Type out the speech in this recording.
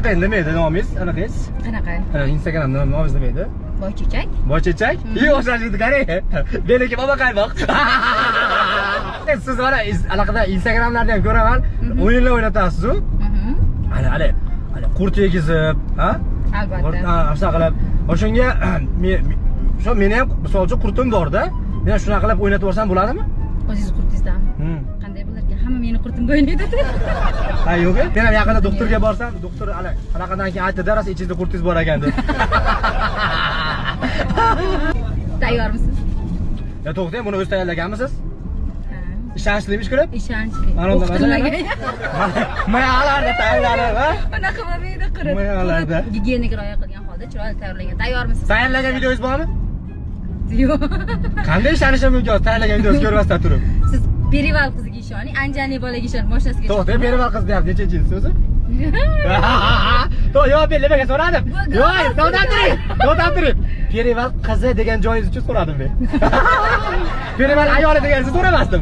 Nima edi nomingiz? Anaqangiz? Qanaqa? Instagram nomingiz nima edi? Boychechak. Boychechak? O'xshashdi qarang. Meniki baba qaymoq. Siz mana alaqada Instagramlarda ham ko'raman, o'yinlar o'ynatasiz-ku. Hali qurt yegizib, ha? Albatta. Shunaqa qilib, o'shanga meni ham misol uchun qurtim bor-da. Men shunaqa qilib o'ynatib yuborsam bo'ladimi? O'zingiz qurtingizdami? Qanday bo'larkan? Hamma meni qurtimga o'ynaydi-da. Ha, yo'q. Men ham yaqinda doktorga borsam, doktor anaqadan keyin aytdi, "Daras ichingizda qurtingiz bor ekan" deb. Tayyormisiz? Ya to'xtang, buni o'z tayyorlaganmisiz? Ha. Ishonchlimi ish ko'rib? Ishonchli. Mana unda O'qitilmagan. Mayalarda tayyorlanib, ha? Unaqa bo'lmaydi, qirib. Mayalarda. Gigiyenaga rioya qilgan holda chiroyli tayyorlagan. Tayyormisiz? Tayyorlagan videoyingiz bormi? Yo'q. Qanday ishonishim mumkin tayyorlagan videosi ko'rmasdan turib? Siz Perival qiziga ishoning, Anjanli bolaga ishonib, mashinasiga To'xtang, Perival qiz deyapti, nechinchisi o'zi? Yo'q, men nimaga so'radim? Yo'q, to'xtab turing. Perival qizi degan joyingiz uchun so'radim men. Perival ayoli deganini so'ramasdim.